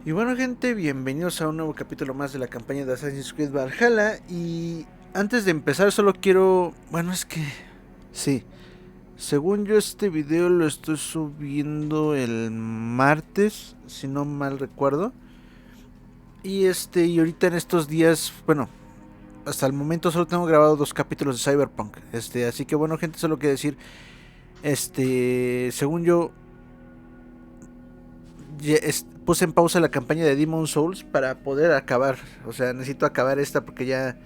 Y bueno, gente, bienvenidos a un nuevo capítulo más de la campaña de Assassin's Creed VALHALLA. Y antes de empezar solo quiero... Bueno, es que... Sí, según yo este video lo estoy subiendo el martes, si no mal recuerdo. Y y ahorita en estos días, bueno, hasta el momento solo tengo grabado 2 capítulos de Cyberpunk. Así que bueno, gente, solo quiero decir, según yo puse en pausa la campaña de Demon Souls para poder acabar. O sea, necesito acabar esta porque ya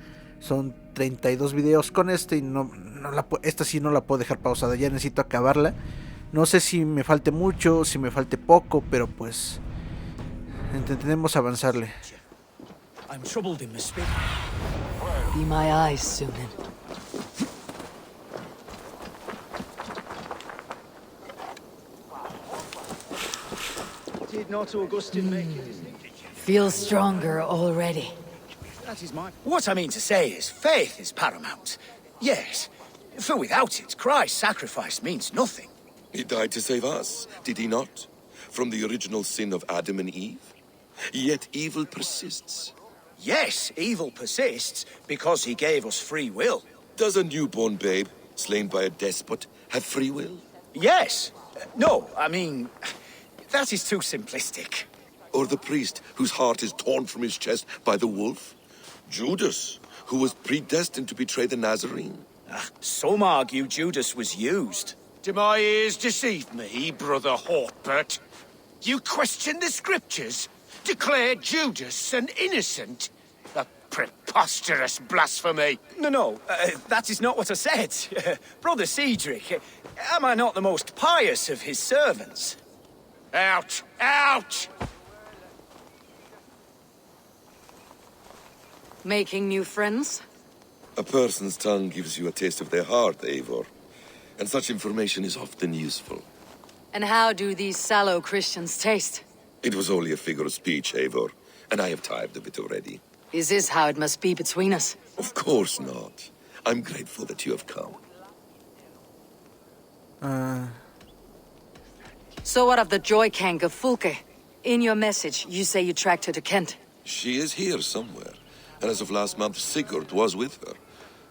son 32 videos con y esta sí no la puedo dejar pausada. Ya necesito acabarla. No sé si me falte mucho, si me falte poco, pero pues intentemos avanzarle. I'm troubled in my spirit. Be my eyes, Sunan. Did not Augustine make a distinction? Feel stronger already. That is my... What I mean to say is, faith is paramount. Yes, for without it, Christ's sacrifice means nothing. He died to save us, did he not? From the original sin of Adam and Eve? Yet evil persists. Yes, evil persists because he gave us free will. Does a newborn babe, slain by a despot, have free will? Yes. No, I mean, that is too simplistic. Or the priest whose heart is torn from his chest by the wolf? Judas, who was predestined to betray the Nazarene? Some argue Judas was used. Do my ears deceive me, Brother Hortbert? You question the scriptures? Declare Judas an innocent? A preposterous blasphemy! No, that is not what I said. Brother Cedric, am I not the most pious of his servants? Out! Out! Making new friends? A person's tongue gives you a taste of their heart, Eivor. And such information is often useful. And how do these sallow Christians taste? It was only a figure of speech, Eivor, and I have tired of it already. Is this how it must be between us? Of course not. I'm grateful that you have come. So what of the Joy Kank of Fulke? In your message, you say you tracked her to Kent. She is here somewhere, and as of last month, Sigurd was with her.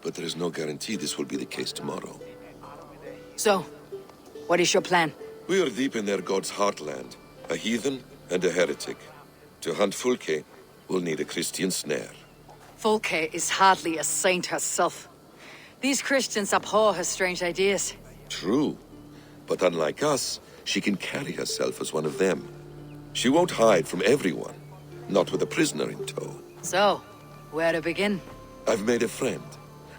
But there is no guarantee this will be the case tomorrow. So, what is your plan? We are deep in their god's heartland, a heathen and a heretic. To hunt Fulke, we'll need a Christian snare. Fulke is hardly a saint herself. These Christians abhor her strange ideas. True, but unlike us, she can carry herself as one of them. She won't hide from everyone, not with a prisoner in tow. So, where to begin? I've made a friend,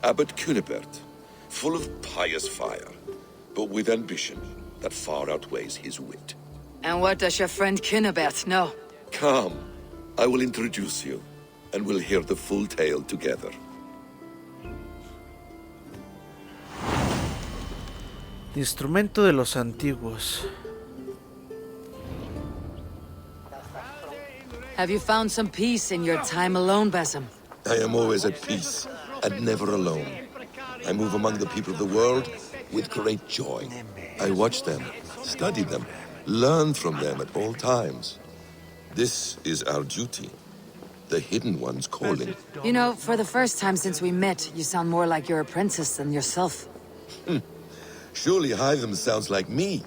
Abbot Cunibert, full of pious fire, but with ambition that far outweighs his wit. And what does your friend Cunibert know? Come, I will introduce you, and we'll hear the full tale together. Instrumento de los antiguos. Have you found some peace in your time alone, Basim? I am always at peace, and never alone. I move among the people of the world with great joy. I watch them, study them, learn from them at all times. This is our duty. The Hidden One's calling. You know, for the first time since we met, you sound more like your apprentice than yourself. Surely Hytham sounds like me,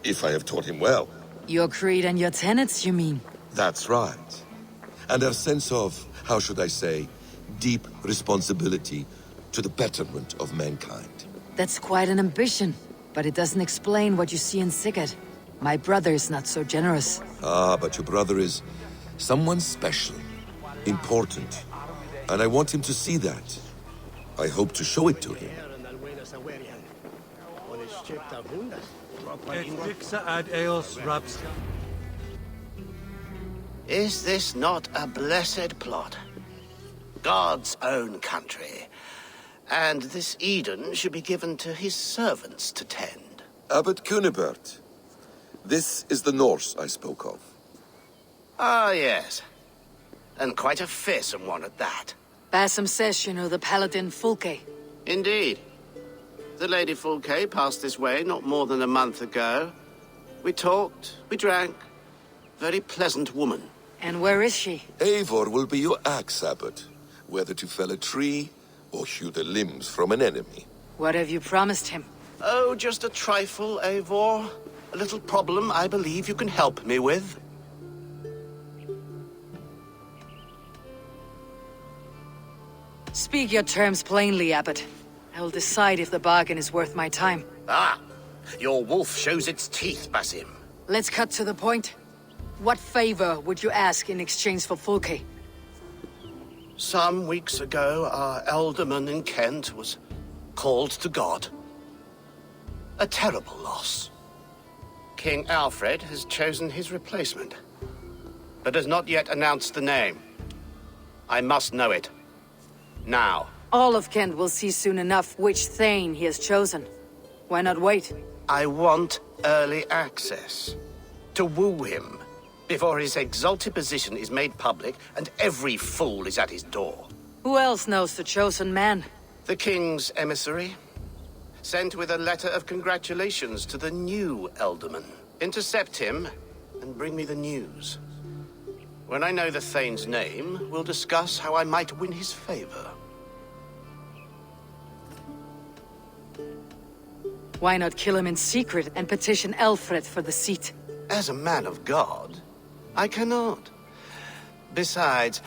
if I have taught him well. Your creed and your tenets, you mean? That's right. And our sense of, how should I say, deep responsibility to the betterment of mankind. That's quite an ambition, but it doesn't explain what you see in Sigurd. My brother is not so generous. Ah, but your brother is someone special, important, and I want him to see that. I hope to show it to him. Is this not a blessed plot? God's own country. And this Eden should be given to his servants to tend. Abbot Cunibert, this is the Norse I spoke of. Ah, yes. And quite a fearsome one at that. Basim says you know the paladin Fulke. Indeed. The Lady Fulke passed this way not more than a month ago. We talked, we drank. Very pleasant woman. And where is she? Eivor will be your axe abbot, whether to fell a tree or hew the limbs from an enemy. What have you promised him? Oh, just a trifle, Eivor. A little problem I believe you can help me with. Speak your terms plainly, Abbot. I will decide if the bargain is worth my time. Ah, your wolf shows its teeth, Basim. Let's cut to the point. What favor would you ask in exchange for Fulke? Some weeks ago, our alderman in Kent was called to God. A terrible loss. King Alfred has chosen his replacement, but has not yet announced the name. I must know it. Now. All of Kent will see soon enough which Thane he has chosen. Why not wait? I want early access. To woo him, before his exalted position is made public and every fool is at his door. Who else knows the chosen man? The king's emissary, sent with a letter of congratulations to the new alderman. Intercept him and bring me the news. When I know the Thane's name, we'll discuss how I might win his favor. Why not kill him in secret and petition Alfred for the seat? As a man of God, I cannot. Besides,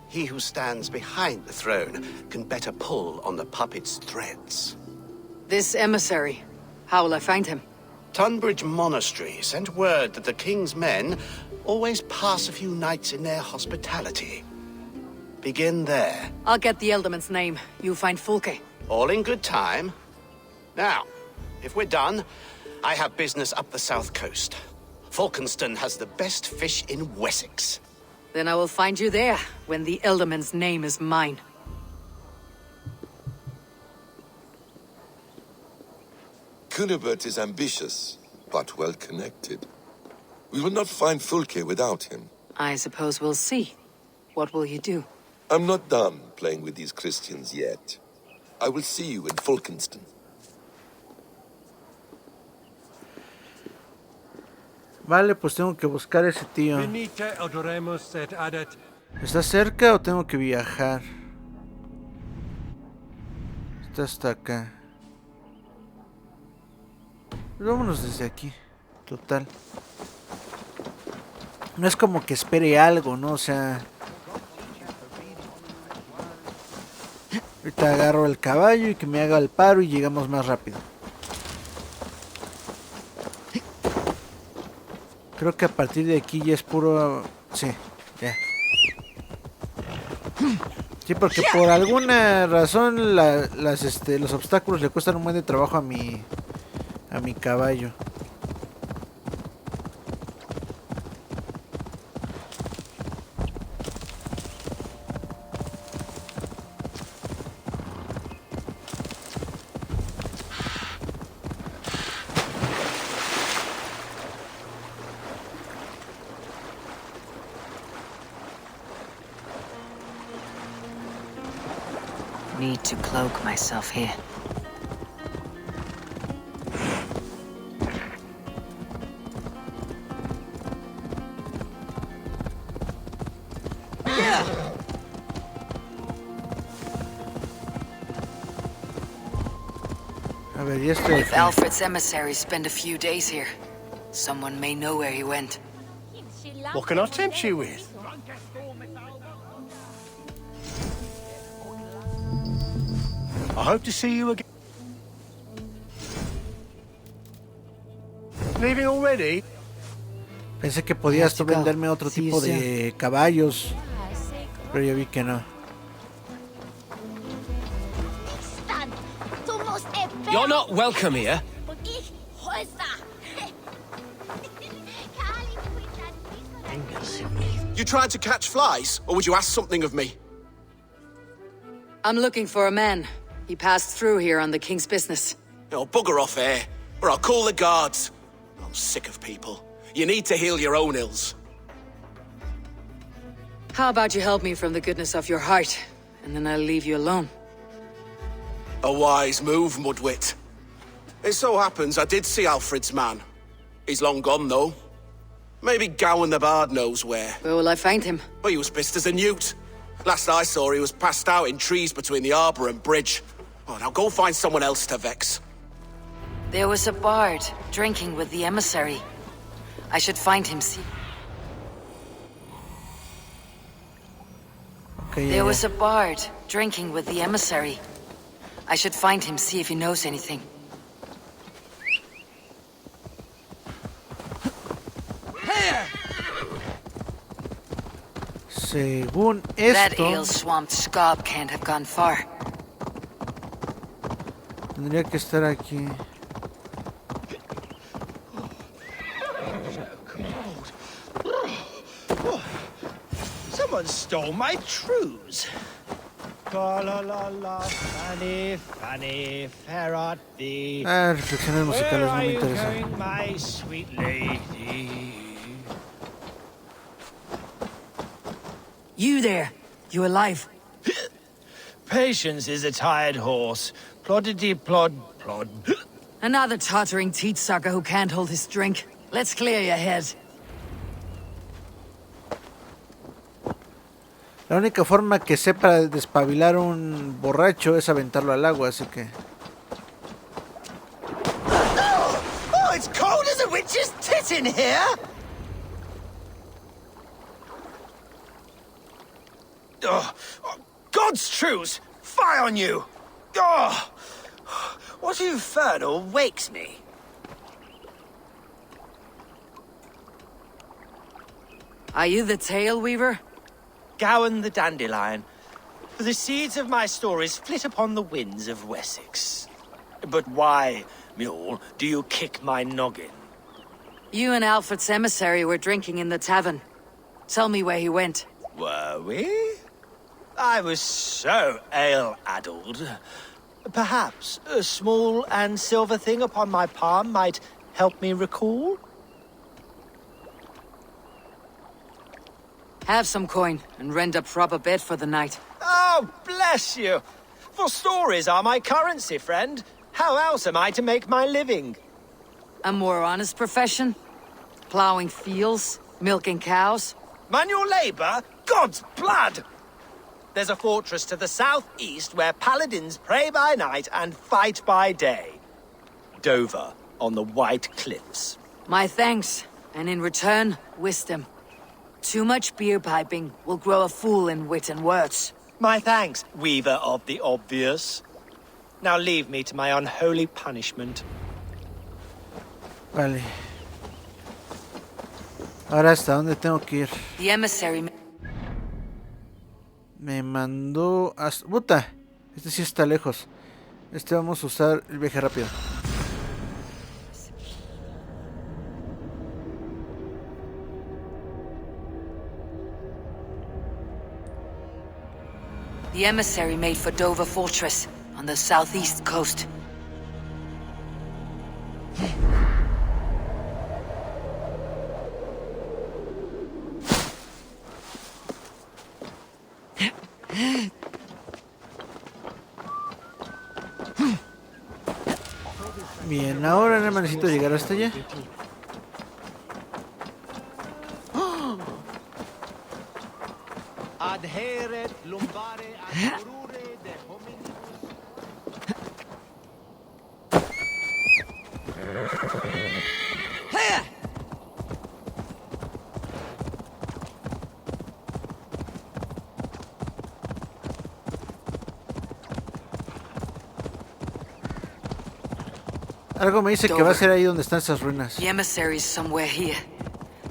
he who stands behind the throne can better pull on the puppet's threads. This emissary, how will I find him? Tunbridge Monastery sent word that the king's men always pass a few nights in their hospitality. Begin there. I'll get the Elderman's name. You find Fulke. All in good time. Now, if we're done, I have business up the south coast. Falkenston has the best fish in Wessex. Then I will find you there, when the Elderman's name is mine. Cunibert is ambitious, but well-connected. We will not find Fulke without him. I suppose we'll see. What will you do? I'm not done playing with these Christians yet. I will see you in Falkenston. Vale, pues tengo que buscar a ese tío. Venite, adoremus et adet. ¿Está cerca o tengo que viajar? Está hasta acá. Pues vámonos desde aquí. Total. No es como que espere algo, ¿no? O sea... Ahorita agarro el caballo y que me haga el paro y llegamos más rápido. Creo que a partir de aquí ya es puro... Sí, ya. Sí, porque por alguna razón los obstáculos le cuestan un buen de trabajo a mi caballo. Need to cloak myself here. A ver, ya estoy If aquí. Alfred's emissaries spend a few days here, someone may know where he went. What can I tempt you with? I hope to see you again. Leaving already? Pensé que podías tú venderme otro tipo de caballos, pero ya vi que no. You're not welcome here. You tried to catch flies, or would you ask something of me? I'm looking for a man. He passed through here on the king's business. Oh, bugger off here, or I'll call the guards. I'm sick of people. You need to heal your own ills. How about you help me from the goodness of your heart, and then I'll leave you alone. A wise move, Mudwit. It so happens I did see Alfred's man. He's long gone, though. Maybe Gowan the Bard knows where. Where will I find him? Well, he was pissed as a newt. Last I saw, he was passed out in trees between the harbour and bridge. Oh, now go find someone else to vex. There was a bard drinking with the emissary. I should find him, see. Okay, There was a bard drinking with the emissary. I should find him, see if he knows anything. Según That esto, ale-swamped scob can't have gone far. tendría que estar aquí. Someone stole my trews. La la la la, Fanny, Fanny, fair art thee. Reflexiones musicales no Where are me you interesan. going, my sweet lady? You there! You alive? Patience is a tired horse. Ploddity plod plod. Another tottering teat sucker who can't hold his drink. Let's clear your head. La única forma que sé para despabilar un borracho es aventarlo al agua, así que... Oh, it's cold as a witch's tit in here! Oh, God's truce! Fie on you! Oh, what infernal wakes me? Are you the tail weaver? Gowan the Dandelion. For the seeds of my stories flit upon the winds of Wessex. But why, mule, do you kick my noggin? You and Alfred's emissary were drinking in the tavern. Tell me where he went. Were we? I was so ale-addled. Perhaps a small and silver thing upon my palm might help me recall? Have some coin and rent a proper bed for the night. Oh, bless you! For stories are my currency, friend. How else am I to make my living? A more honest profession? Plowing fields? Milking cows? Manual labor? God's blood! There's a fortress to the southeast where paladins pray by night and fight by day. Dover, on the White Cliffs. My thanks, and in return, wisdom. Too much beer piping will grow a fool in wit and words. My thanks, weaver of the obvious. Now leave me to my unholy punishment. Vale. Ahora, ¿hasta dónde tengo que ir? The emissary... Me mandó hasta... ¡Puta! Este sí está lejos. Vamos a usar el viaje rápido. The emissary made for Dover Fortress, on the southeast coast. Bien, ahora nada más necesito llegar hasta allá. Algo me dice que va a ser ahí donde están esas ruinas. The emissary's somewhere here.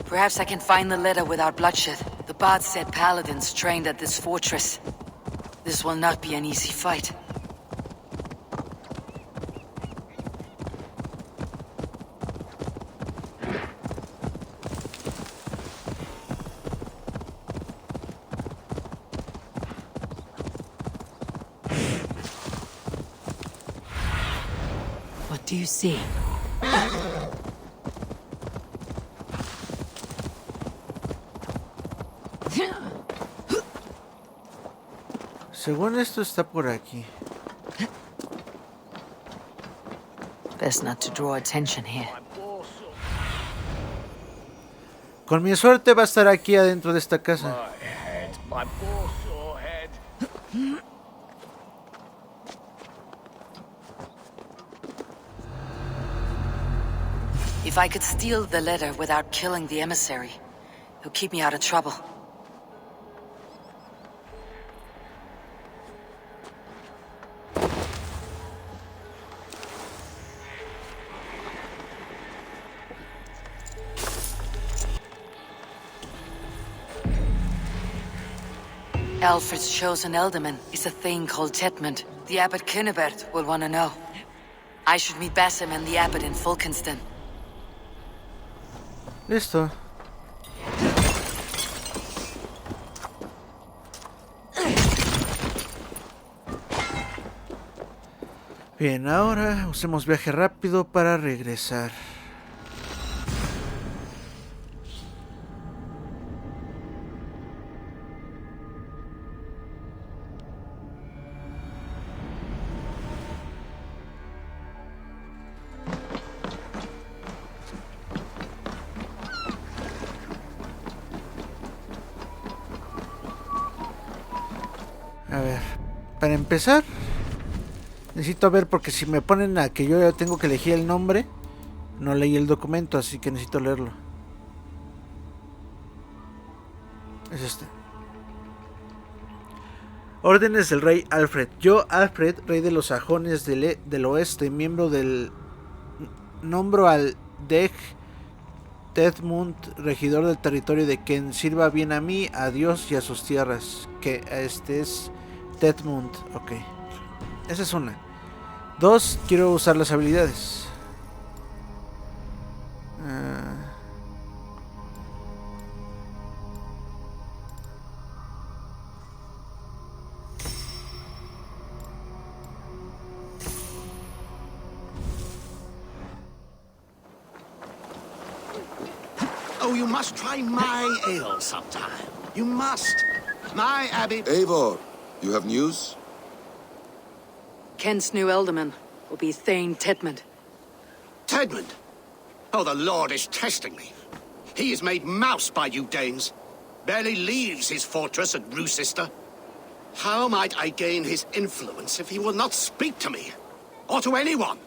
Perhaps I can find the letter without bloodshed. The bard said paladins trained at this fortress. This will not be an easy fight. What do you see? Según esto está por aquí. Best not to draw attention here. Con mi suerte va a estar aquí adentro de esta casa. My head, my poor sore head. If I could steal the letter without killing the emissary, it'll keep me out of trouble. Alfred's chosen ealdorman is a thing called Tetmund. The Abbot Cynibert will want to know. I should meet Basim and the Abbot in Fulkenston. Listo. Bien, ahora usemos viaje rápido para regresar. A ver, para empezar, necesito ver porque si me ponen a que yo ya tengo que elegir el nombre, no leí el documento, así que necesito leerlo. Es este. Órdenes del rey Alfred. Yo, Alfred, rey de los sajones del oeste, miembro del... Nombro al Dej Tetmund, regidor del territorio de quien sirva bien a mí, a Dios y a sus tierras. Que este es Tetmund, ok. Esa es una. 2, quiero usar las habilidades. Oh, you must try my ale sometime. You must. My abbey... Eivor, you have news? Kent's new ealdorman will be Thane Tetmund. Tedmund? Oh, the Lord is testing me. He is made mouse by you Danes. Barely leaves his fortress at Roosester. How might I gain his influence if he will not speak to me? Or to anyone?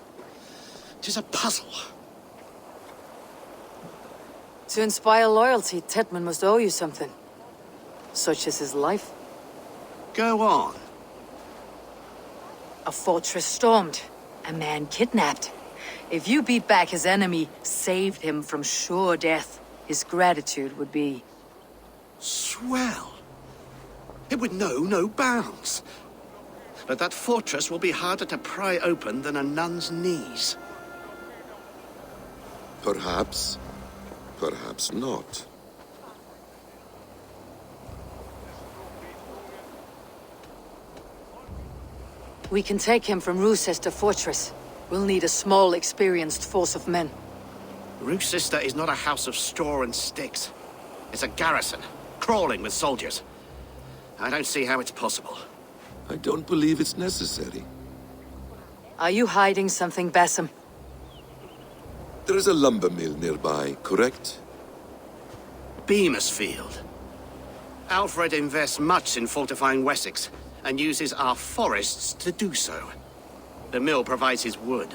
'Tis a puzzle. To inspire loyalty, Tetmund must owe you something. Such as his life. Go on. A fortress stormed. A man kidnapped. If you beat back his enemy, saved him from sure death, his gratitude would be... Swell. It would know no bounds. But that fortress will be harder to pry open than a nun's knees. Perhaps. Perhaps not. We can take him from Roosester Fortress. We'll need a small, experienced force of men. Roosester is not a house of straw and sticks. It's a garrison, crawling with soldiers. I don't see how it's possible. I don't believe it's necessary. Are you hiding something, Basim? There is a lumber mill nearby, correct? Beamisfield. Alfred invests much in fortifying Wessex, and uses our forests to do so. The mill provides his wood.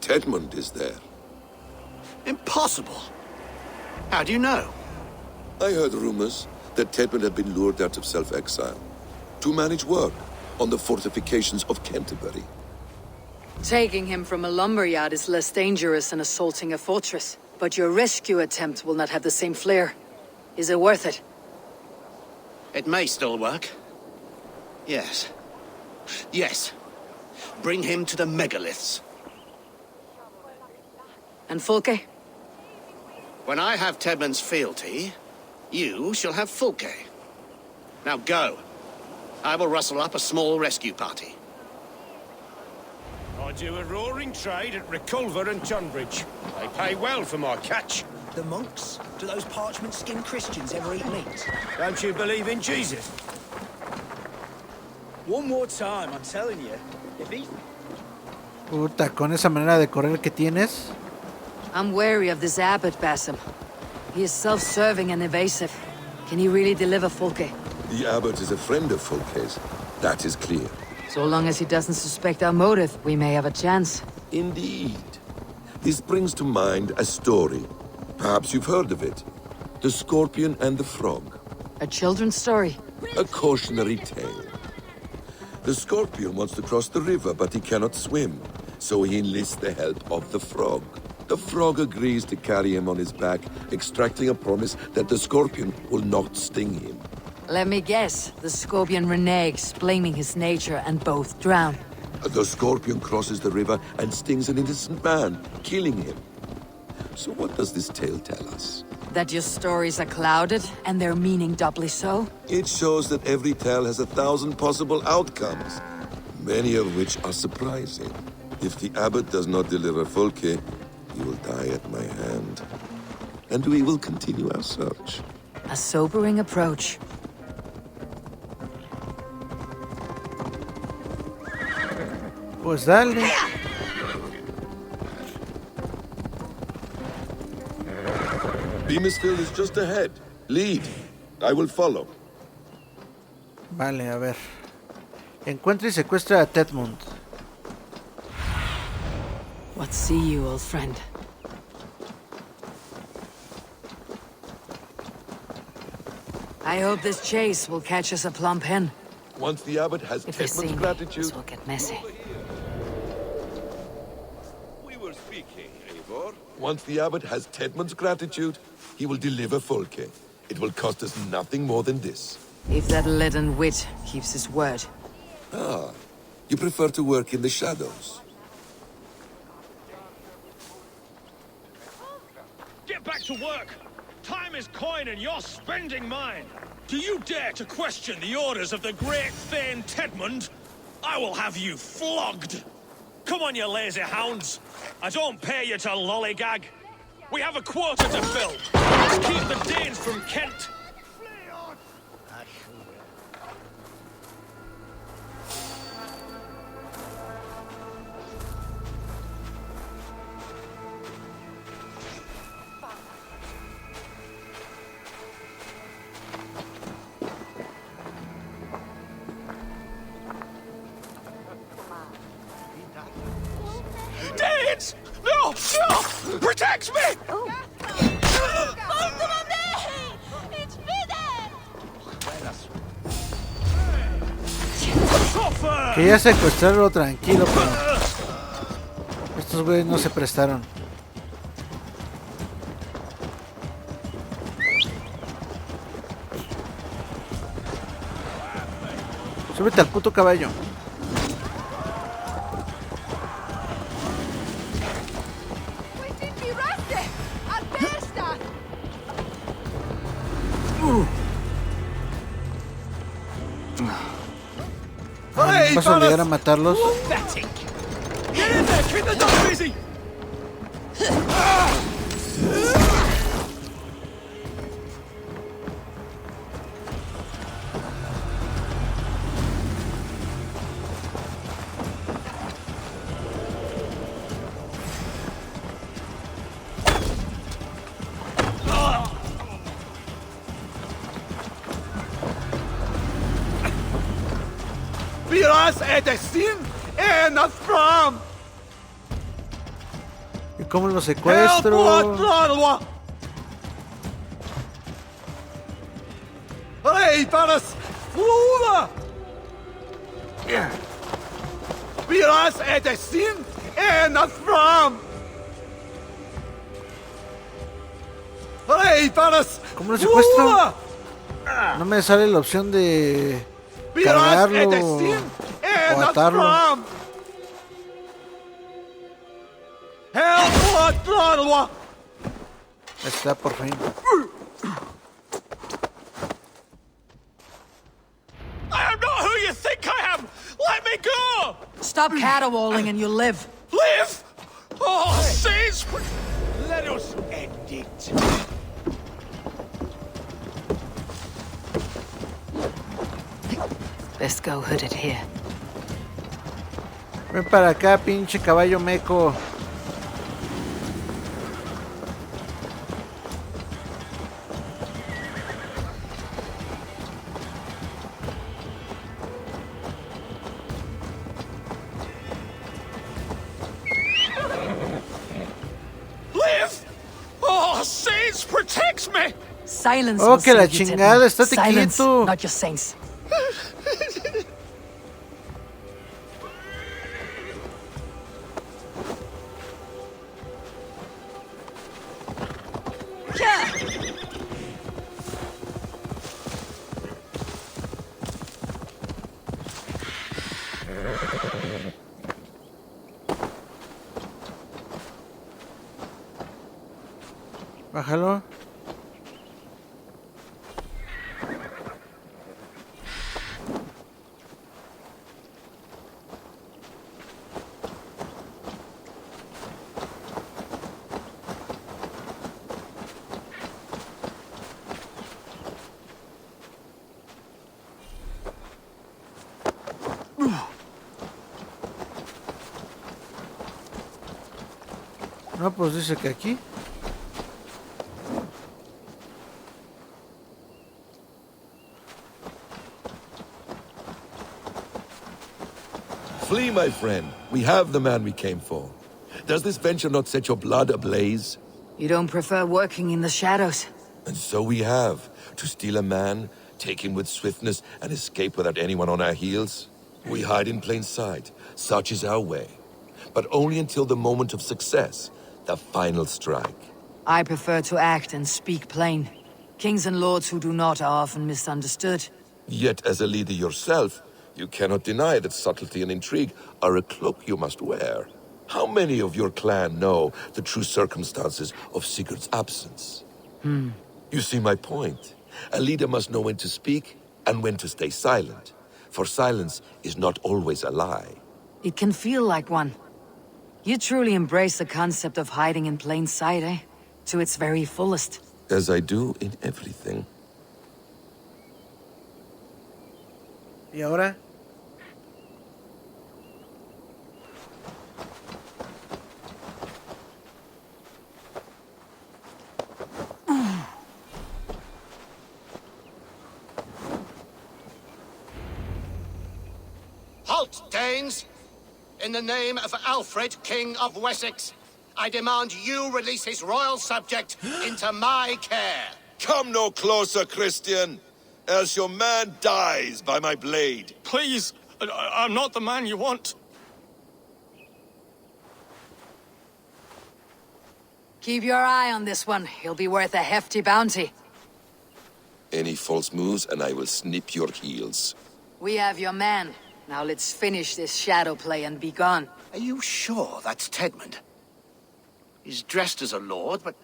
Tetmund is there. Impossible! How do you know? I heard rumors that Tetmund had been lured out of self-exile to manage work on the fortifications of Canterbury. Taking him from a lumberyard is less dangerous than assaulting a fortress. But your rescue attempt will not have the same flair. Is it worth it? It may still work. Yes. Yes. Bring him to the megaliths. And Fulke? When I have Tedmund's fealty, you shall have Fulke. Now go. I will rustle up a small rescue party. I do a roaring trade at Reculver and Tunbridge. They pay well for my catch. The monks? Do those parchment-skinned Christians ever eat meat? Don't you believe in Jesus? One more time, I'm telling you. If he... Puta, con esa manera de correr que tienes. I'm wary of this abbot, Basim. He is self-serving and evasive. Can he really deliver Folke? The abbot is a friend of Folke's. That is clear. So long as he doesn't suspect our motive, we may have a chance. Indeed. This brings to mind a story. Perhaps you've heard of it. The Scorpion and the Frog. A children's story? A cautionary tale. The Scorpion wants to cross the river, but he cannot swim. So he enlists the help of the Frog. The Frog agrees to carry him on his back, extracting a promise that the Scorpion will not sting him. Let me guess. The Scorpion reneges, blaming his nature, and both drown. The Scorpion crosses the river and stings an innocent man, killing him. So what does this tale tell us? That your stories are clouded, and their meaning doubly so? It shows that every tale has 1,000 possible outcomes, many of which are surprising. If the abbot does not deliver Folke, he will die at my hand. And we will continue our search. A sobering approach. Pues dale. Beamisville is just ahead. Lead. I will follow. Vale, a ver. Encuentra y secuestra a Tedmund. What see you, old friend? I hope this chase will catch us a plump hen. Once the abbot has If they see Tedmund's me, gratitude... this will get messy. We were speaking, Eivor. Once the abbot has Tedmund's gratitude, he will deliver Folke. It will cost us nothing more than this. If that leaden wit keeps his word. Ah, you prefer to work in the shadows. Get back to work! Time is coin and you're spending mine! Do you dare to question the orders of the great Thane Tedmund? I will have you flogged! Come on, you lazy hounds! I don't pay you to lollygag! We have a quota to fill! Let's keep the Danes from Kent! Danes! No! No! Protect me! Quería secuestrarlo tranquilo, pero estos güeyes no se prestaron. Súbete al puto caballo. ¿Vas a obligar a matarlos? ¿Y cómo lo secuestro? ¿Cómo lo secuestro? No me sale la opción de cargarlo o atarlo. Está por fin. I am not who you think I am! Let me go! Stop caterwauling and you'll live. Live! Oh, saints! Let us end it. Best go hooded here. Ven para acá, pinche caballo meco. Silence Oh, will que la save you, chingada, Tidman. estate Silence, quieto. not your saints. Bájalo. No, pues dice que aquí. Flee, my friend. We have the man we came for. Does this venture not set your blood ablaze? You don't prefer working in the shadows? And so we have. To steal a man, take him with swiftness, and escape without anyone on our heels? We hide in plain sight. Such is our way. But only until the moment of success, the final strike. I prefer to act and speak plain. Kings and lords who do not are often misunderstood. Yet, as a leader yourself, you cannot deny that subtlety and intrigue are a cloak you must wear. How many of your clan know the true circumstances of Sigurd's absence? You see my point. A leader must know when to speak and when to stay silent. For silence is not always a lie. It can feel like one. You truly embrace the concept of hiding in plain sight, eh? To its very fullest. As I do in everything. ¿Y ahora? Halt, Danes! In the name of Alfred, King of Wessex, I demand you release his royal subject into my care. Come no closer, Christian, else your man dies by my blade. Please, I'm not the man you want. Keep your eye on this one. He'll be worth a hefty bounty. Any false moves and I will snip your heels. We have your man. Now let's finish this shadow play and be gone. Are you sure that's Tedmund? He's dressed as a lord, but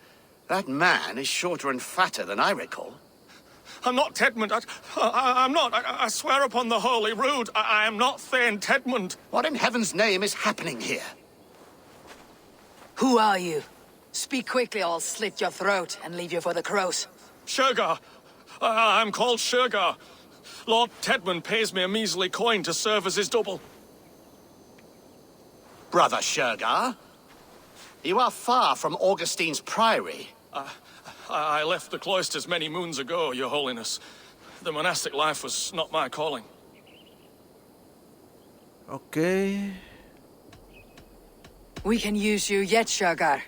that man is shorter and fatter than I recall. I'm not Tedmund. I'm not. I swear upon the Holy Rood, I am not Thane Tedmund. What in heaven's name is happening here? Who are you? Speak quickly or I'll slit your throat and leave you for the crows. Shergar. I'm called Shergar. Lord Tedmund pays me a measly coin to serve as his double. Brother Shergar, you are far from Augustine's priory. I left the cloisters many moons ago, Your Holiness. The monastic life was not my calling. Okay. We can use you yet, Shergar.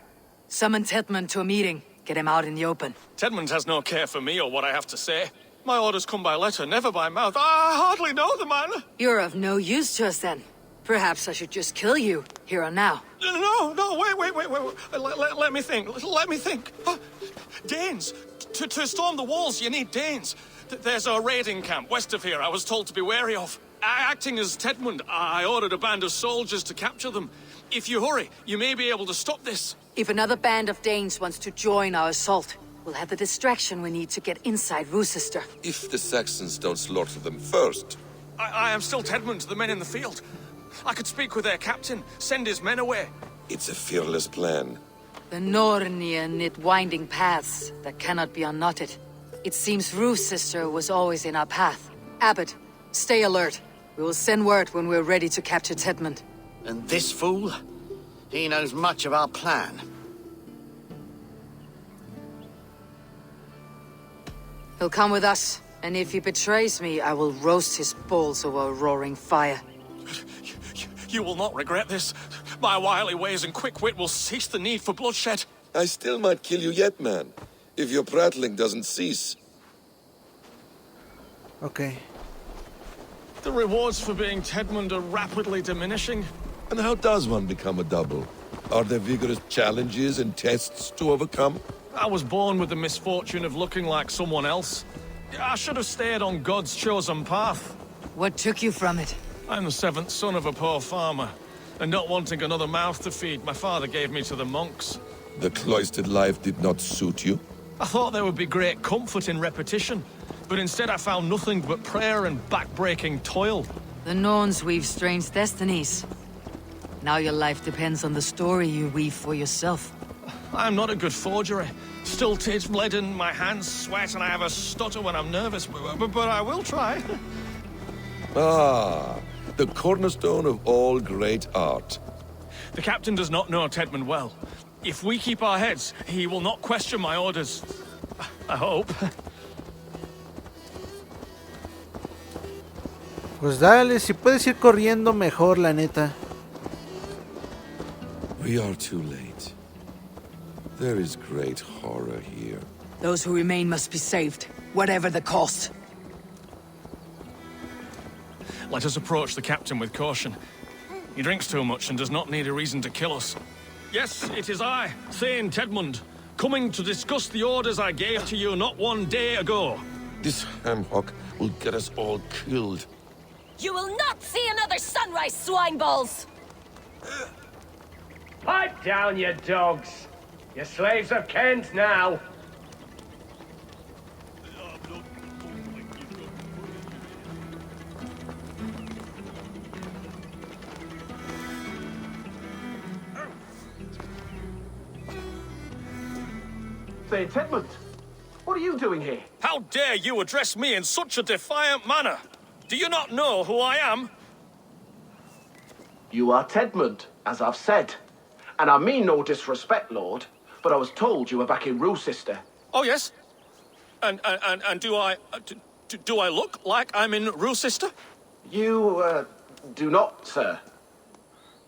Summon Tedmund to a meeting. Get him out in the open. Tedmund has no care for me or what I have to say. My orders come by letter, never by mouth. I hardly know the man. You're of no use to us then. Perhaps I should just kill you, here and now. No, wait. Let me think. Danes. To storm the walls, you need Danes. There's a raiding camp west of here I was told to be wary of. Acting as Tedmund, I ordered a band of soldiers to capture them. If you hurry, you may be able to stop this. If another band of Danes wants to join our assault, we'll have the distraction we need to get inside Rochester. If the Saxons don't slaughter them first. I am still Tedmund to the men in the field. I could speak with their captain, send his men away. It's a fearless plan. The Nornia knit winding paths that cannot be unknotted. It seems Rochester was always in our path. Abbot, stay alert. We will send word when we're ready to capture Tedmund. And this fool? He knows much of our plan. He'll come with us, and if he betrays me, I will roast his balls over a roaring fire. You will not regret this. My wily ways and quick wit will cease the need for bloodshed. I still might kill you yet, man. if your prattling doesn't cease. Okay. The rewards for being Tedmund are rapidly diminishing. And how does one become a double? Are there vigorous challenges and tests to overcome? I was born with the misfortune of looking like someone else. I should have stayed on God's chosen path. What took you from it? I'm the seventh son of a poor farmer, and not wanting another mouth to feed, my father gave me to the monks. The cloistered life did not suit you? I thought there would be great comfort in repetition, but instead I found nothing but prayer and back-breaking toil. The Norns weave strange destinies. Now your life depends on the story you weave for yourself. I'm not a good forgery. Still tastes lead in my hands, sweat, and I have a stutter when I'm nervous, but I will try. Ah, the cornerstone of all great art. The captain does not know Tedmund well. If we keep our heads, he will not question my orders. I hope. Pues dale, si puedes ir corriendo mejor, la neta. We are too late. There is great horror here. Those who remain must be saved, whatever the cost. Let us approach the captain with caution. He drinks too much and does not need a reason to kill us. Yes, it is I, Thane Tedmund, coming to discuss the orders I gave to you not one day ago. This hamhock will get us all killed. You will not see another sunrise, swineballs! Pipe down, you dogs! Your slaves of Kent now! Say, Tedmund, what are you doing here? How dare you address me in such a defiant manner? Do you not know who I am? You are Tedmund, as I've said. And I mean no disrespect, Lord, but I was told you were back in Rochester. Oh, yes? And do I look like I'm in Rochester? You, do not, sir.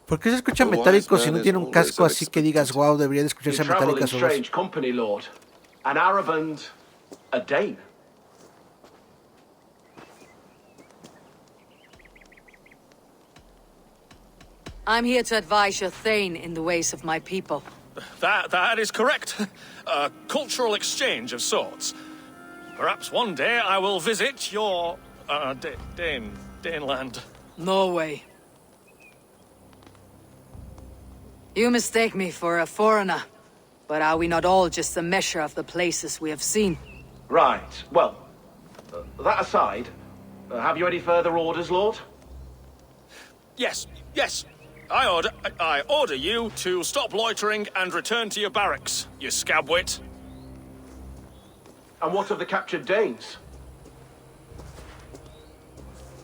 ¿Por qué se escucha metálico si no tiene un casco así que digas, wow, debería de escucharse metálica su voz? Strange company, Lord. An Arab and a Dane. I'm here to advise your Thane in the ways of my people. That is correct. A cultural exchange of sorts. Perhaps one day I will visit your, Daneland. Norway. You mistake me for a foreigner, but are we not all just a measure of the places we have seen? Right. Well, that aside, have you any further orders, Lord? Yes. I order you to stop loitering and return to your barracks, you scabwit. And what of the captured Danes?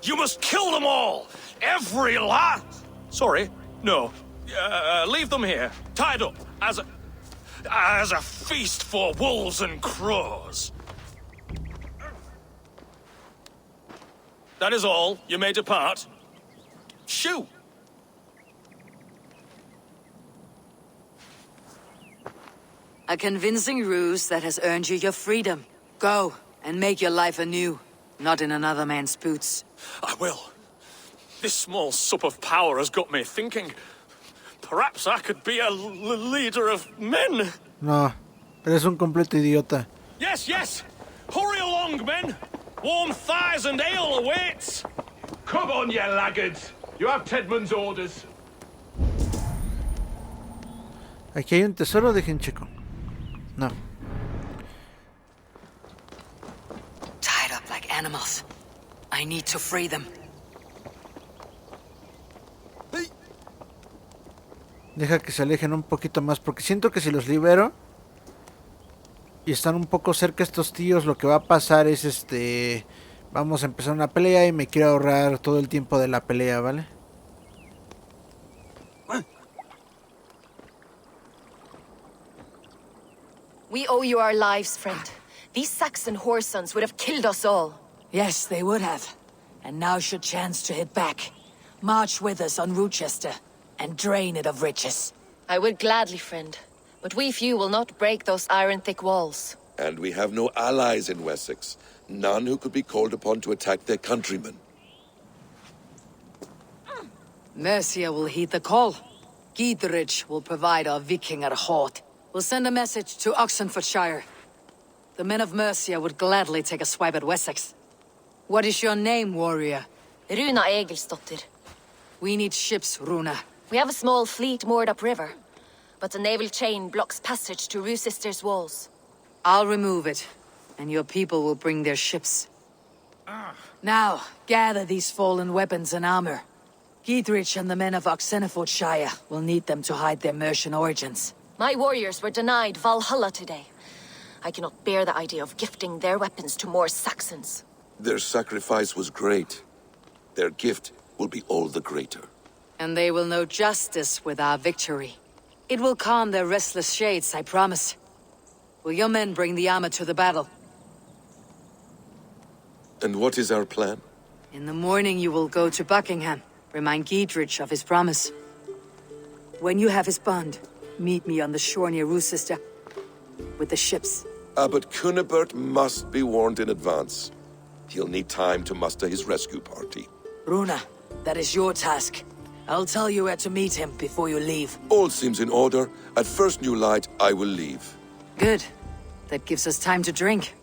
You must kill them all! Every last... Sorry, no. Leave them here, tied up, as a feast for wolves and crows. That is all. You may depart. Shoo! A convincing ruse that has earned you your freedom. Go, and make your life anew, not in another man's boots. I will. This small sup of power has got me thinking. Perhaps I could be a leader of men. No, eres un completo idiota. Yes! Hurry along, men! Warm thighs and ale awaits! Come on, you laggards! You have Tedmund's orders. Aquí hay un tesoro, dejen checo. No. Tied up like animals. I need to free them. Deja que se alejen un poquito más, porque siento que si los libero y están un poco cerca estos tíos, lo que va a pasar es vamos a empezar una pelea y me quiero ahorrar todo el tiempo de la pelea, ¿vale? We owe you our lives, friend. These Saxon whoresons would have killed us all. Yes, they would have. And now's your chance to hit back. March with us on Rochester, and drain it of riches. I would gladly, friend. But we few will not break those iron-thick walls. And we have no allies in Wessex. None who could be called upon to attack their countrymen. Mercia will heed the call. Gidrich will provide our Viking at Hort. We'll send a message to Oxenfordshire. The men of Mercia would gladly take a swipe at Wessex. What is your name, warrior? Runa Egilsdotter. We need ships, Runa. We have a small fleet moored upriver, but the naval chain blocks passage to Rusister's walls. I'll remove it, and your people will bring their ships. Now, gather these fallen weapons and armor. Gidrich and the men of Oxenfordshire will need them to hide their Mercian origins. My warriors were denied Valhalla today. I cannot bear the idea of gifting their weapons to more Saxons. Their sacrifice was great. Their gift will be all the greater. And they will know justice with our victory. It will calm their restless shades, I promise. Will your men bring the armor to the battle? And what is our plan? In the morning you will go to Buckingham. Remind Gidrich of his promise. When you have his bond, meet me on the shore near Rusister with the ships. Abbot Cunibert must be warned in advance. He'll need time to muster his rescue party. Runa, that is your task. I'll tell you where to meet him before you leave. All seems in order. At first new light, I will leave. Good. That gives us time to drink.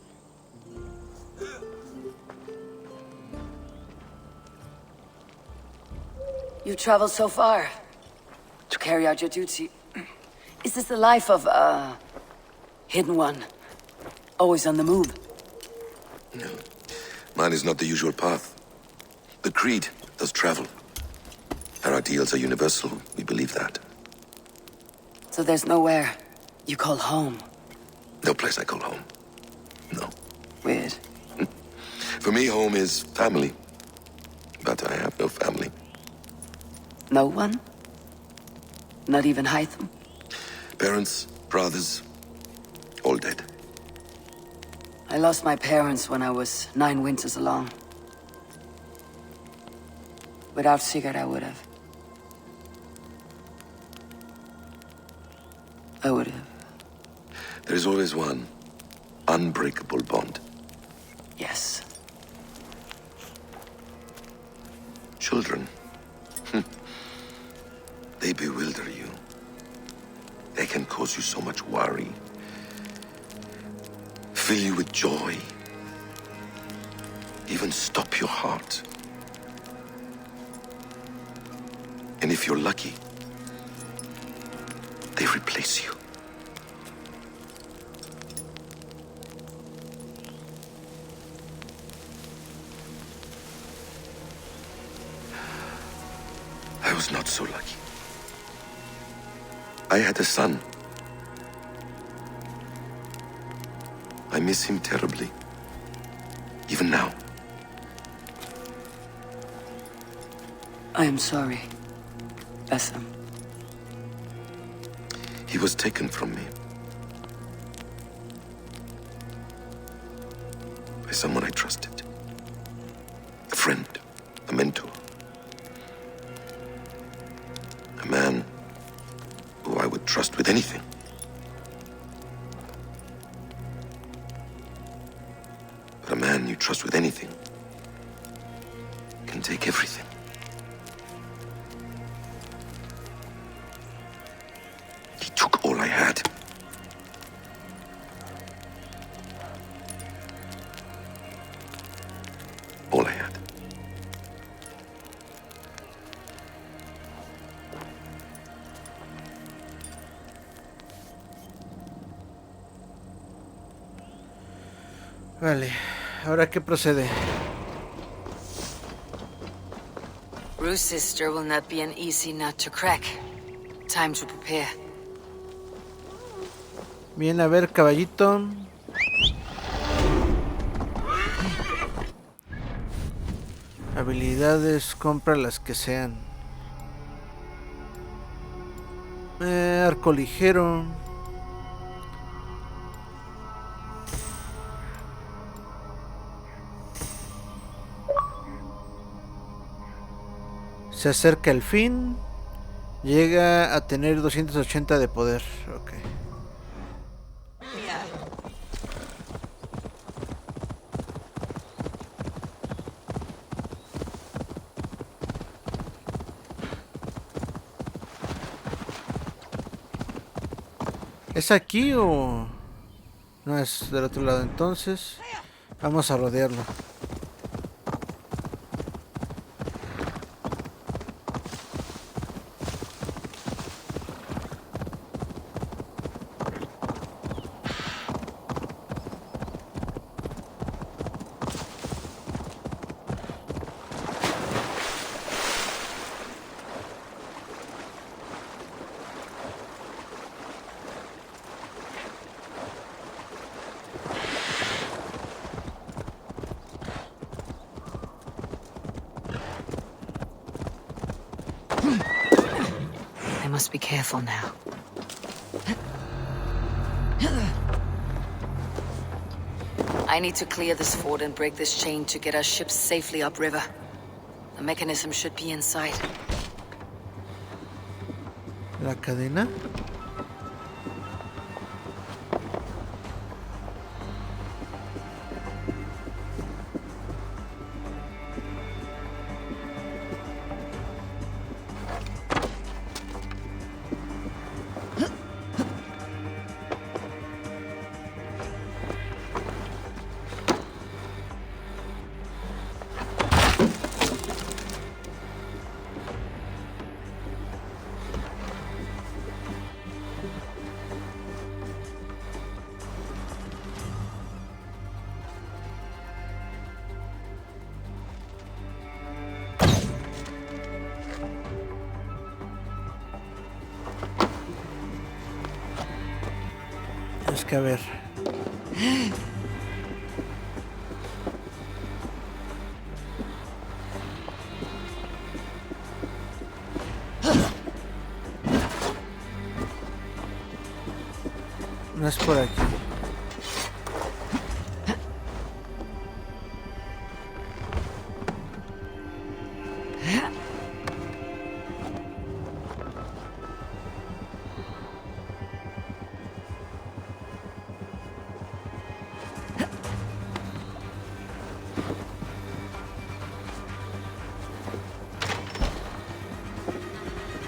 You traveled so far to carry out your duty. Is this the life of a hidden one? Always on the move? No. Mine is not the usual path. The Creed does travel. Our ideals are universal, we believe that. So there's nowhere you call home? No place I call home. No. Weird. For me, home is family. But I have no family. No one? Not even Hytham? Parents, brothers, all dead. I lost my parents when I was 9 winters along. Without Sigurd, I would have. There is always one unbreakable bond. Yes. Children. They bewilder you. They can cause you so much worry. Fill you with joy. Even stop your heart. And if you're lucky, they replace you. I was not so lucky. I had a son. I miss him terribly. Even now. I am sorry, Bassam. He was taken from me. By someone I trusted. A friend, a mentor. A man who I would trust with anything. But a man you trust with anything can take everything. He took all I had. All I had. Vale, ¿ahora qué procede? Rusister will not be an easy nut to crack. Time to prepare. Bien, a ver, caballito. Habilidades, compra las que sean. Arco ligero. Se acerca el fin. Llega a tener 280 de poder. Ok. ¿Es aquí o...? No, es del otro lado. Entonces vamos a rodearlo. Be careful now. I need to clear this fort and break this chain to get our ships safely upriver. The mechanism should be inside. La cadena. Es que a ver. No es por aquí.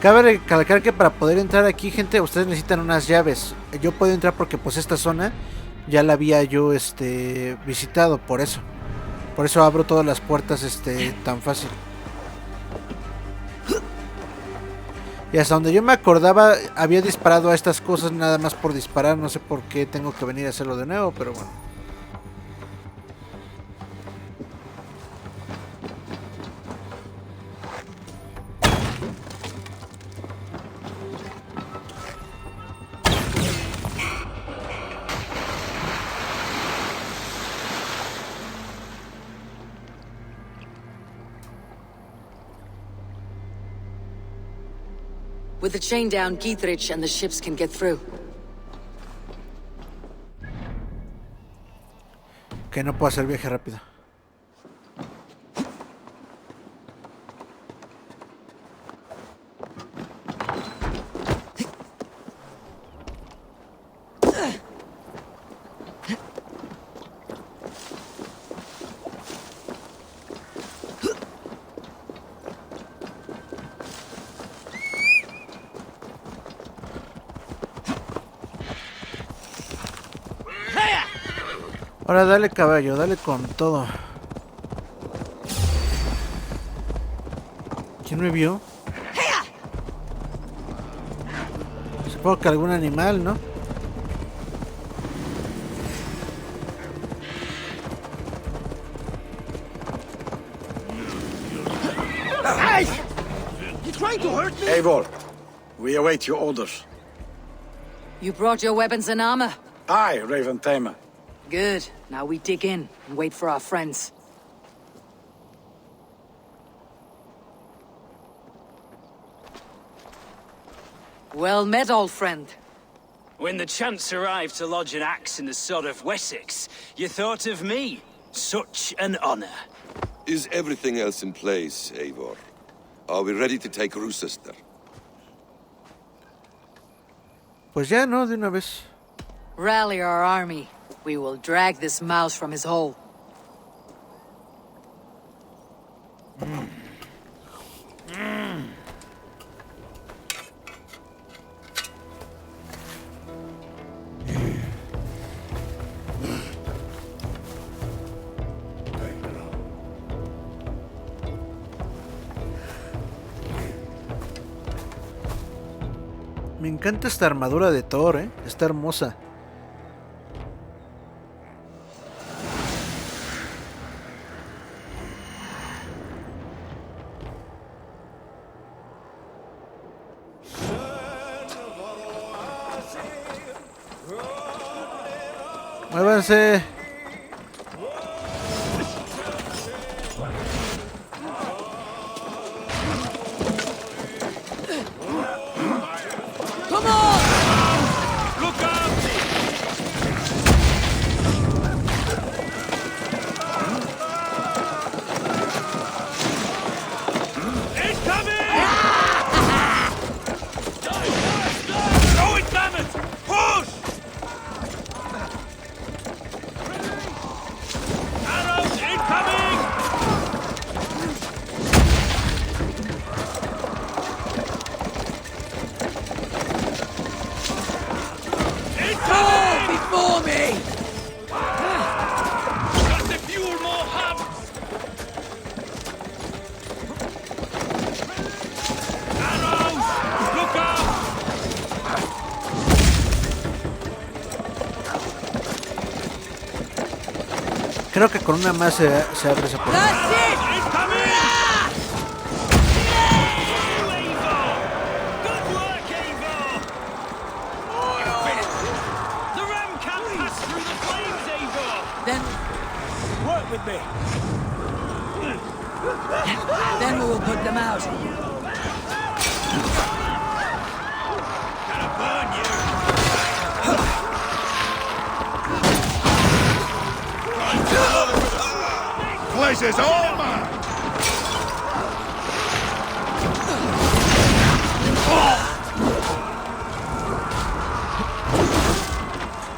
Cabe recalcar que para poder entrar aquí, gente, ustedes necesitan unas llaves. Yo puedo entrar porque pues esta zona ya la había yo visitado, por eso. Por eso abro todas las puertas tan fácil. Y hasta donde yo me acordaba había disparado a estas cosas nada más por disparar, no sé por qué tengo que venir a hacerlo de nuevo, pero bueno. With the chain down, Gietrich and the ships can get through. Que no puedo hacer viaje rápido. Ahora dale, caballo, dale con todo. ¿Quién me vio? Supongo que algún animal, ¿no? Hey! You trying to hurt me? Eivor, we await your orders. You brought your weapons and armor? Aye, Raven Tamer. Good. Now we dig in and wait for our friends. Well met, old friend. When the chance arrived to lodge an axe in the sod of Wessex, you thought of me. Such an honor. Is everything else in place, Eivor? Are we ready to take Rochester? Pues ya, ¿no? De una vez. Rally our army. We will drag this mouse from his hole. Me encanta esta armadura de Thor, está hermosa. Muévanse. Creo que con una más se abre esa puerta. Then we will put them out. Place is all mine!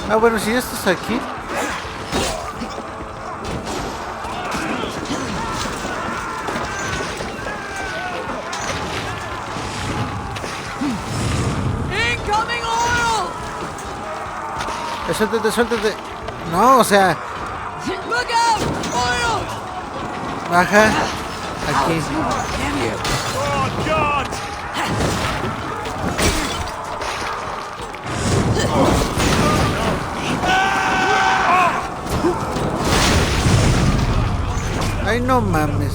Ah, bueno, si ya estás aquí. Incoming oil! Suéltate, suéltate. No, o sea. Look out! Oil! Baja. Aquí. Oh, God! Ay, no mames.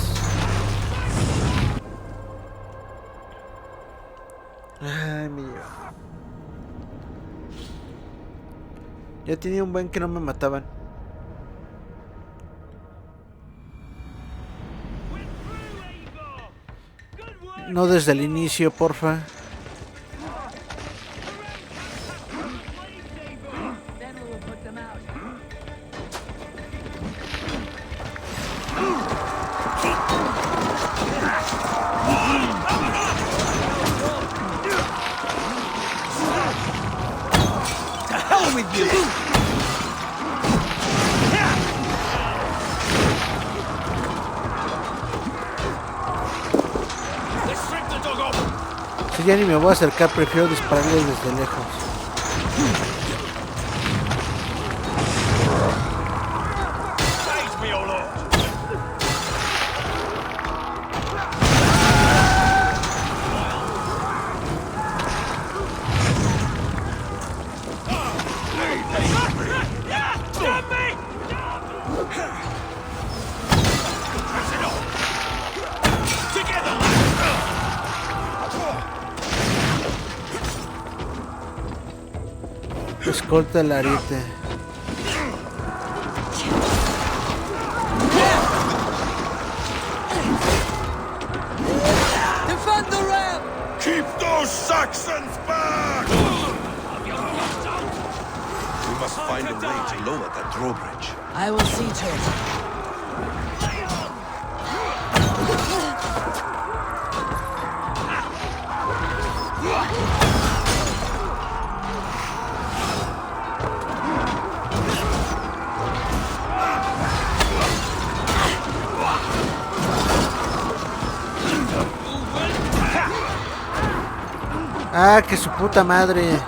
Ay, mi Dios. Ya tenía un buen que no me mataban. No desde el inicio, porfa. Si ya ni me voy a acercar, prefiero dispararles desde lejos. Escolta el ariete. Defend the ramp! Keep those Saxons back! We must find a way to lower that drawbridge. I will see to it. Ah, que su puta madre.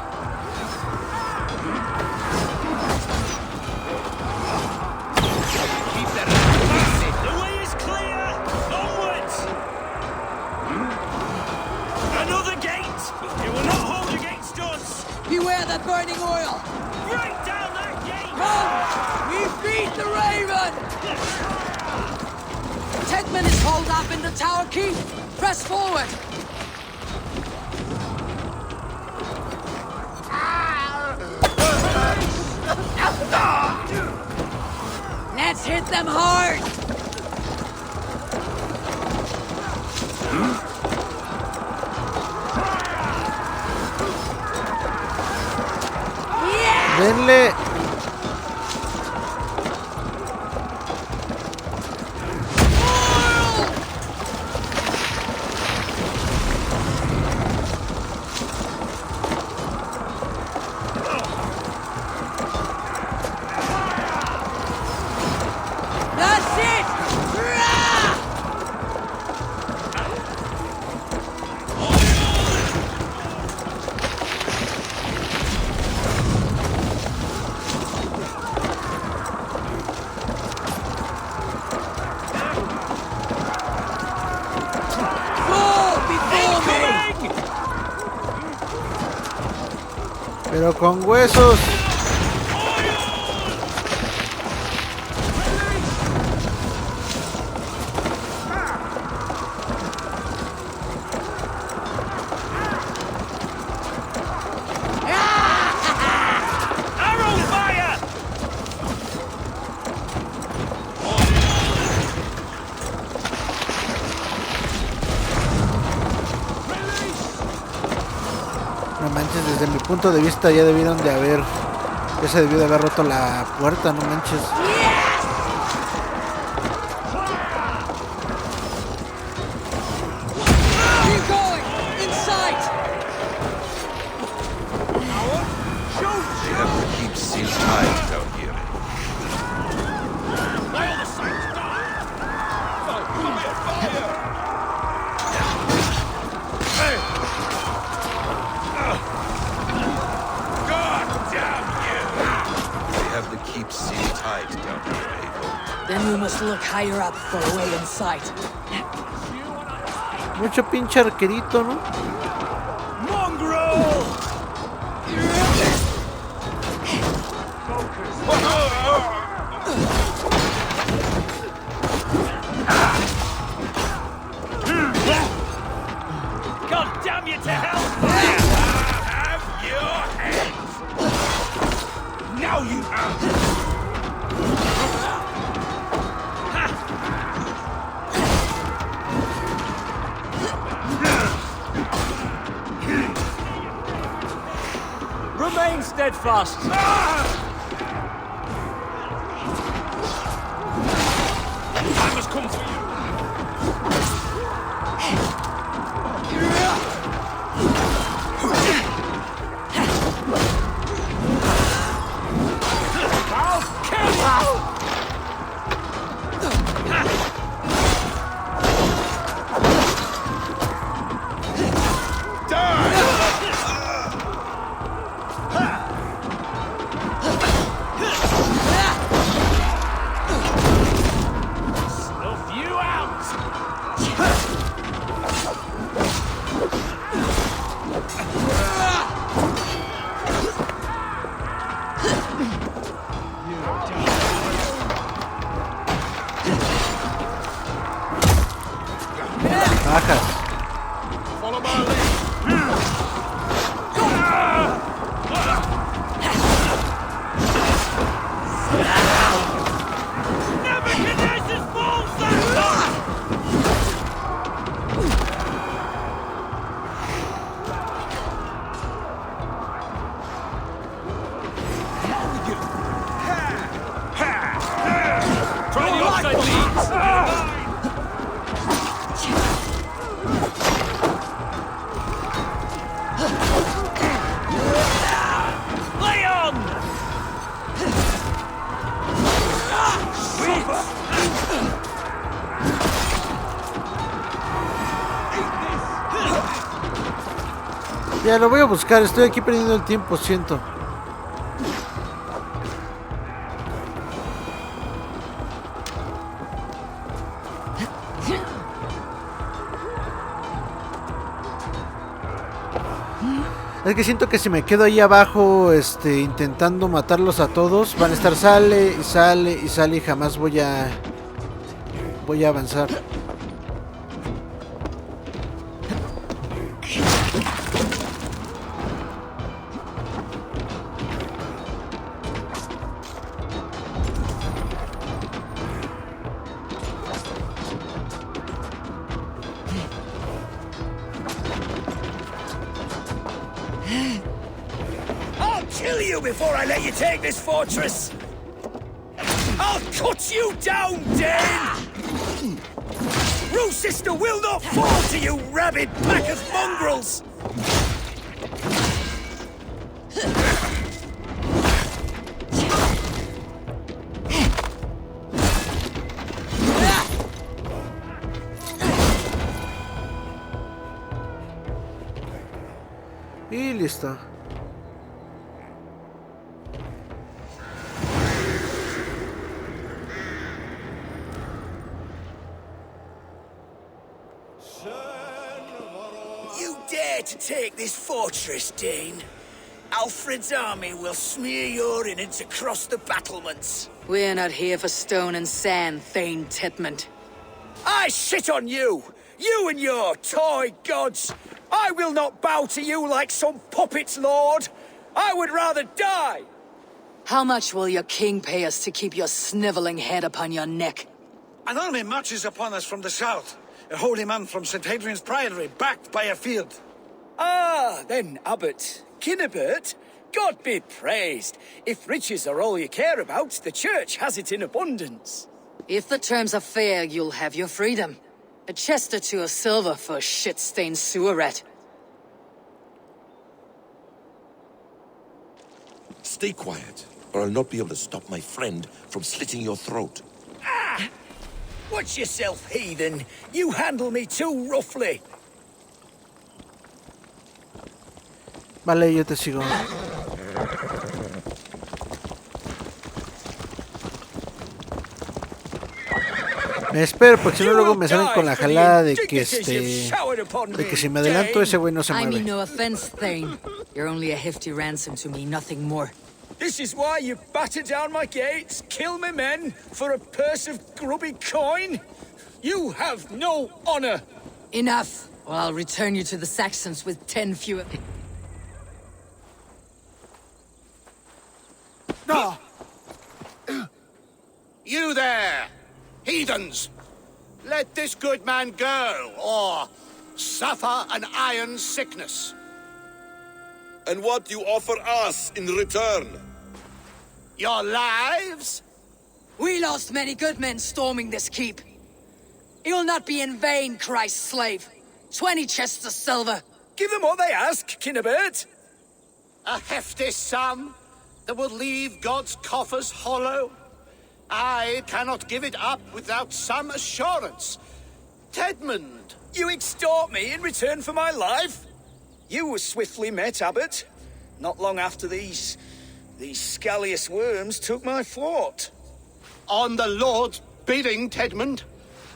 Hold up in the tower key. Press forward. Let's hit them hard. Denle. That's it. Pero con huesos. Arrow fire! No manches, desde mi punto de vista ya debieron de haber... Ya se debió de haber roto la puerta, no manches. Keep going. In sight. They have to keep sealed tight down here. Keep sealed tight down here, Abel. Then we must look higher up for a way in sight. Mucho pinche arquerito, ¿no? Mongrel! God damn you to hell! Have your head! Now you have! Remain steadfast. I must come for you. I'll kill you! Bajas. Follow my lead. Nebuchadnezzar's falls Try the offside leads. Lay on! Ya lo voy a buscar, estoy aquí perdiendo el tiempo, siento. Es que siento que si me quedo ahí abajo, intentando matarlos a todos, van a estar sale y sale y sale y jamás voy a avanzar. you before I let you take this fortress! I'll cut you down, Dane! Rue sister will not fall to you, rabid pack of mongrels! Y listo. You dare to take this fortress, Dane? Alfred's army will smear your innards across the battlements. We're not here for stone and sand, Thane Tedmund. I shit on you! You and your toy gods! I will not bow to you like some puppet's lord! I would rather die! How much will your king pay us to keep your sniveling head upon your neck? An army marches upon us from the south. A holy man from St. Hadrian's Priory, backed by a field. Ah, then, Abbot. Kinnebert, God be praised. If riches are all you care about, the church has it in abundance. If the terms are fair, you'll have your freedom. A chest or two of silver for a shit-stained sewer rat. Stay quiet, or I'll not be able to stop my friend from slitting your throat. Ah! Watch yourself, heathen. You handle me too roughly. Vale, yo te sigo. Me espero, porque si no luego me salen con la jalada de que de que si me adelanto ese güey no se I mean mueve. no offense, Thane. You're only a hefty ransom to me, nothing more. This is why you batter down my gates, kill me men, for a purse of grubby coin? You have no honor! Enough, or I'll return you to the Saxons with 10 fewer... No! You there! Heathens! Let this good man go, or suffer an iron sickness. And what do you offer us in return? Your lives? We lost many good men storming this keep. It will not be in vain, Christ's slave. 20 chests of silver. Give them what they ask, Kinnebert. A hefty sum that will leave God's coffers hollow? I cannot give it up without some assurance. Tedmund! You extort me in return for my life? You were swiftly met, Abbot. Not long after these scallious worms took my fort. On the Lord's bidding, Tedmund.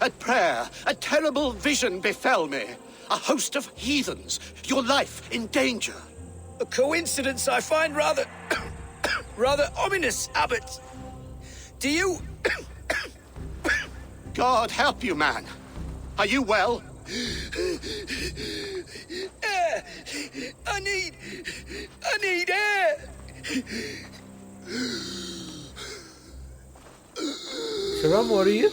At prayer, a terrible vision befell me. A host of heathens, your life in danger. A coincidence I find rather... rather ominous, Abbot. Do you... God help you, man. Are you well? Air! I need air! ¿Se va a morir?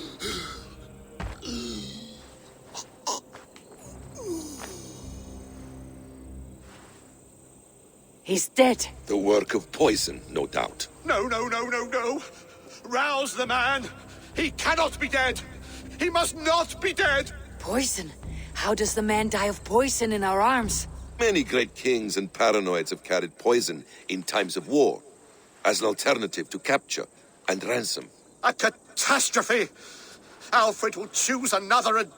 He's dead. The work of poison, no doubt. No. Rouse the man. He cannot be dead. He must not be dead. Poison? How does the man die of poison in our arms? Many great kings and paranoids have carried poison in times of war, as an alternative to capture and ransom. A catastrophe! Alfred will choose another and...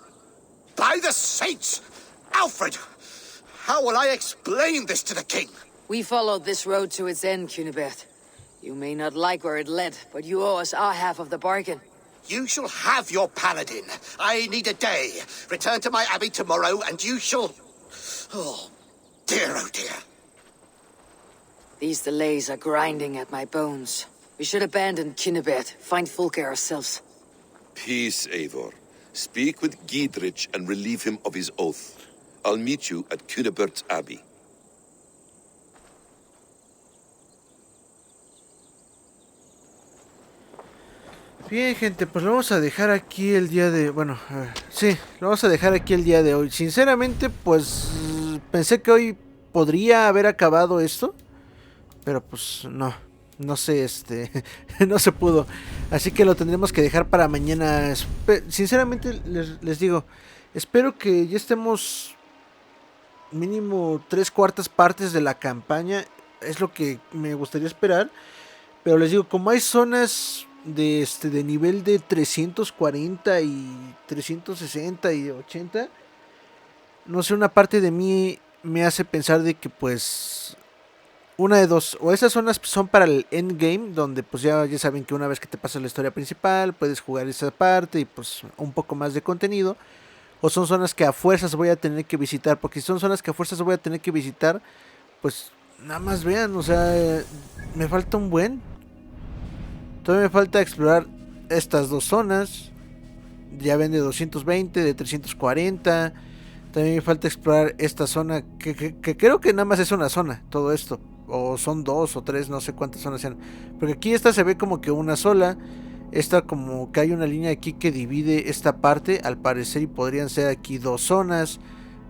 By the saints! Alfred! How will I explain this to the king? We followed this road to its end, Cunibert. You may not like where it led, but you owe us our half of the bargain. You shall have your paladin. I need a day. Return to my abbey tomorrow, and you shall... Oh dear. These delays are grinding at my bones. We should abandon Cunibert, find Fulke ourselves. Peace, Eivor. Speak with Giedrich and relieve him of his oath. I'll meet you at Cunebert's Abbey. Bien, gente, pues lo vamos a dejar aquí el día de... Bueno, sí, lo vamos a dejar aquí el día de hoy. Sinceramente, pues pensé que hoy podría haber acabado esto, pero pues no sé, no se pudo, así que lo tendremos que dejar para mañana. Sinceramente les digo, espero que ya estemos mínimo 3/4 partes de la campaña, es lo que me gustaría esperar, pero les digo, como hay zonas de nivel de 340 y 360 y 80, no sé, una parte de mí me hace pensar de que pues una de dos, o esas zonas son para el endgame, donde pues ya saben que una vez que te pasas la historia principal puedes jugar esa parte y pues un poco más de contenido, o son zonas que a fuerzas voy a tener que visitar, porque si son zonas que a fuerzas voy a tener que visitar, pues nada más vean, o sea, me falta un buen. Todavía me falta explorar estas dos zonas. Ya ven de 220, de 340. También me falta explorar esta zona, que creo que nada más es una zona, todo esto. O son 2 o 3, no sé cuántas zonas sean. Porque aquí esta se ve como que una sola. Esta como que hay una línea aquí que divide esta parte, al parecer, y podrían ser aquí 2 zonas.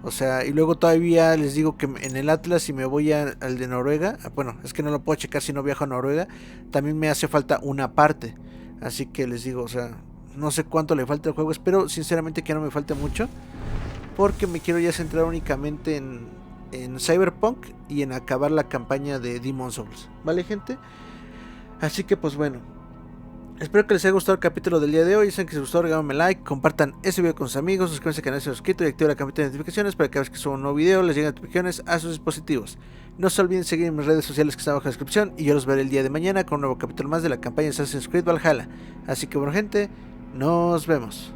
O sea, y luego todavía les digo que en el Atlas, si me voy al de Noruega, bueno, es que no lo puedo checar si no viajo a Noruega, también me hace falta una parte. Así que les digo, o sea, no sé cuánto le falta al juego, espero sinceramente que no me falte mucho, porque me quiero ya centrar únicamente en Cyberpunk y en acabar la campaña de Demon's Souls, ¿vale, gente? Así que pues bueno, espero que les haya gustado el capítulo del día de hoy. Saben que si les gustó, regálenme like, compartan este video con sus amigos, suscríbanse al canal si no se han suscrito y activen la campanita de notificaciones para que cada vez que suba un nuevo video les lleguen notificaciones a sus dispositivos. No se olviden seguir en mis redes sociales que están abajo en la descripción, y yo los veré el día de mañana con un nuevo capítulo más de la campaña de Assassin's Creed VALHALLA. Así que bueno, gente, nos vemos.